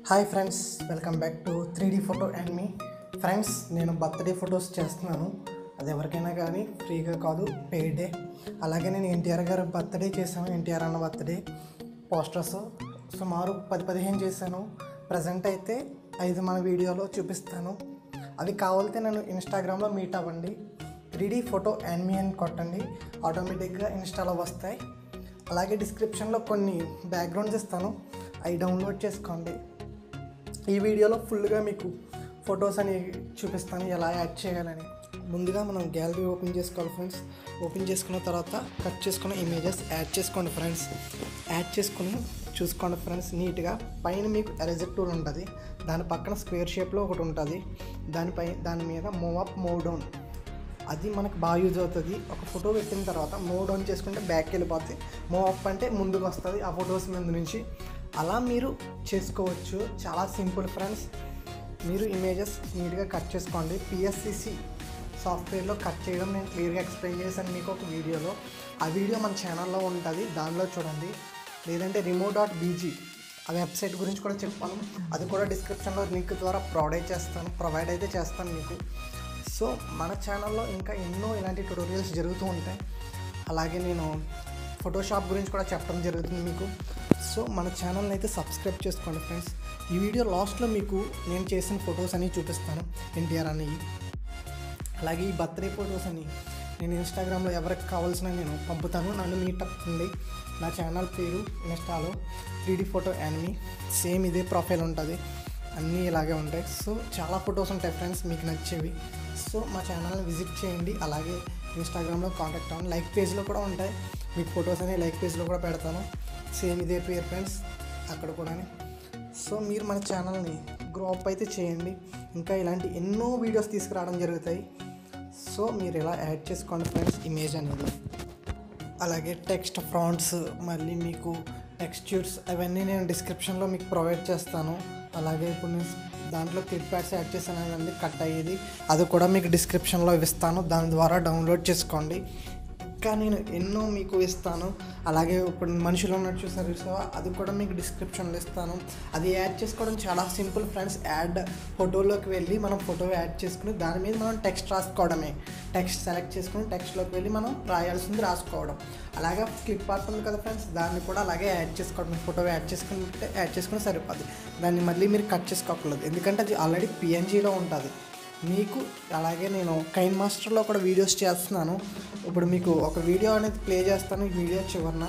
Hi friends, welcome back to 3D photo and me friends. నేను birthday photos చేస్తున్నాను. అది ఎవరికైనా కానీ ఫ్రీగా కాదు, పెయిడే. అలాగే నేను ఎన్టీఆర్ గారి బర్త్డే చేశాను. ఎన్టీఆర్ అన్న బర్త్డే పోస్టర్స్ సుమారు 10-15 చేశాను. ప్రజెంట్ అయితే 5 మన వీడియోలో చూపిస్తాను. అవి కావాలితే నన్ను ఇన్స్టాగ్రామ్లో మీట్ అవ్వండి. 3D ఫోటో అండ్ మీ అని కొట్టండి, ఆటోమేటిక్గా ఇన్స్టాలో వస్తాయి. అలాగే డిస్క్రిప్షన్లో కొన్ని బ్యాక్గ్రౌండ్స్ ఇస్తాను, అవి డౌన్లోడ్ చేసుకోండి. ఈ వీడియోలో ఫుల్గా మీకు ఫొటోస్ అని చూపిస్తాను, ఎలా యాడ్ చేయాలని. ముందుగా మనం గ్యాలరీ ఓపెన్ చేసుకోవాలి ఫ్రెండ్స్. ఓపెన్ చేసుకున్న తర్వాత కట్ చేసుకున్న ఇమేజెస్ యాడ్ చేసుకోండి ఫ్రెండ్స్. యాడ్ చేసుకుని చూసుకోండి ఫ్రెండ్స్ నీట్గా. పైన మీకు ఎరేజర్ టూల్ ఉంటుంది, దాని పక్కన స్క్వేర్ షేప్లో ఒకటి ఉంటుంది. దాని మీద మూవ్ అప్ మూవ్ డౌన్, అది మనకు బాగా యూజ్ అవుతుంది. ఒక ఫోటో పెట్టిన తర్వాత మూవ్ డౌన్ చేసుకుంటే బ్యాక్ వెళ్ళిపోతుంది, మూవ్ అప్ అంటే ముందుకు వస్తుంది ఆ ఫొటోస్ మీద నుంచి. అలా మీరు చేసుకోవచ్చు, చాలా సింపుల్ ఫ్రెండ్స్. మీరు ఇమేజెస్ నీట్గా కట్ చేసుకోండి. పిఎస్సిసి సాఫ్ట్వేర్లో కట్ చేయడం నేను క్లియర్గా ఎక్స్ప్లెయిన్ చేశాను మీకు ఒక వీడియోలో. ఆ వీడియో మన ఛానల్లో ఉంటుంది, దానిలో చూడండి. లేదంటే రిమో.bg ఆ వెబ్సైట్ గురించి కూడా చెప్పాను, అది కూడా డిస్క్రిప్షన్లో లింక్ ద్వారా ప్రొవైడ్ అయితే చేస్తాను మీకు. సో మన ఛానల్లో ఇంకా ఎన్నో ఇలాంటి ట్యుటోరియల్స్ జరుగుతూ ఉంటాయి. అలాగే నేను ఫోటోషాప్ గురించి కూడా చెప్పడం జరుగుతుంది మీకు. సో మన ఛానల్ని అయితే సబ్స్క్రైబ్ చేసుకోండి ఫ్రెండ్స్. ఈ వీడియో లాస్ట్లో మీకు నేను చేసిన ఫొటోస్ అన్నీ చూపిస్తాను, ఎన్టీఆర్ అనేవి. అలాగే ఈ బర్త్డే ఫొటోస్ అని నేను ఇన్స్టాగ్రామ్లో ఎవరికి కావాల్సిన నేను పంపుతాను, నన్ను మీట్ అవ్వండి. నా ఛానల్ పేరు ఇన్స్టాలో 3D photo and me, same ఇదే ప్రొఫైల్ ఉంటుంది, అన్నీ ఇలాగే ఉంటాయి. సో చాలా ఫొటోస్ ఉంటాయి ఫ్రెండ్స్ మీకు నచ్చేవి. సో మా ఛానల్ని విజిట్ చేయండి. అలాగే ఇన్స్టాగ్రామ్లో కాంటాక్ట్ అవ్వండి. లైక్ పేజ్లో కూడా ఉంటాయి మీకు ఫొటోస్ అనేవి, లైక్ పేజ్లో కూడా పెడతాను. సేమ్ ఇదే పేరు ఫ్రెండ్స్ అక్కడ కూడా. సో మీరు మన ఛానల్ని గ్రో అప్ అయితే చేయండి. ఇంకా ఇలాంటి ఎన్నో వీడియోస్ తీసుకురావడం జరుగుతాయి. సో మీరు ఇలా యాడ్ చేసుకోండి ఫ్రెండ్స్ ఇమేజ్ అనేది. అలాగే టెక్స్ట్ ఫాంట్స్, మళ్ళీ మీకు టెక్స్చర్స్, అవన్నీ నేను డిస్క్రిప్షన్లో మీకు ప్రొవైడ్ చేస్తాను. అలాగే ఇప్పుడు నేను దాంట్లో క్లిప్ ప్యాడ్స్ యాడ్ చేశాను అండి, కట్ అయ్యేది, అది కూడా మీకు డిస్క్రిప్షన్లో ఇస్తాను, దాని ద్వారా డౌన్లోడ్ చేసుకోండి. ఇంకా నేను ఎన్నో మీకు ఇస్తాను. అలాగే ఇప్పుడు మనుషులు ఉన్నట్టు చూసారు, సో అది కూడా మీకు డిస్క్రిప్షన్లో ఇస్తాను. అది యాడ్ చేసుకోవడం చాలా సింపుల్ ఫ్రెండ్స్. యాడ్ ఫోటోలోకి వెళ్ళి మనం ఫోటో యాడ్ చేసుకుని దాని మీద మనం టెక్స్ట్ రాసుకోవడమే. టెక్స్ట్ సెలెక్ట్ చేసుకుని టెక్స్ట్లోకి వెళ్ళి మనం రాయాల్సింది రాసుకోవడం. అలాగే క్లిప్ ఆర్ట్ ఉంది కదా ఫ్రెండ్స్, దాన్ని కూడా అలాగే యాడ్ చేసుకోవడం. ఫోటో యాడ్ చేసుకుని సరిపోద్ది, దాన్ని మళ్ళీ మీరు కట్ చేసుకోకూడదు, ఎందుకంటే అది ఆల్రెడీ పిఎన్జీలో ఉంటుంది మీకు. అలాగే నేను కైన్మాస్టర్లో కూడా వీడియోస్ చేస్తున్నాను. ఇప్పుడు మీకు ఒక వీడియో అనేది ప్లే చేస్తాను, ఈ వీడియో చివరన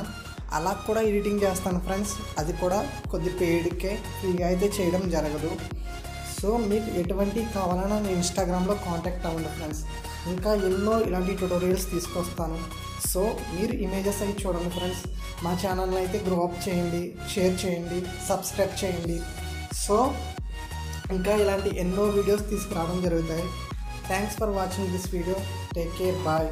అలా కూడా ఎడిటింగ్ చేస్తాను ఫ్రెండ్స్. అది కూడా కొద్ది పెయిడ్కే, ఫ్రీగా అయితే చేయడం జరగదు. సో మీకు ఎటువంటి కావాలన్నా నేను ఇన్స్టాగ్రామ్లో కాంటాక్ట్ అవ్వండి ఫ్రెండ్స్. ఇంకా ఎన్నో ఇలాంటి ట్యుటోరియల్స్ తీసుకొస్తాను. సో మీరు ఇమేజెస్ అవి చూడండి ఫ్రెండ్స్. మా ఛానల్ని అయితే గ్రో అప్ చేయండి, షేర్ చేయండి, సబ్స్క్రైబ్ చేయండి. సో ఇంకా ఇలాంటి ఎన్నో వీడియోస్ తీసుకురావడం జరుగుతాయి. Thanks for watching this video. Take care, bye.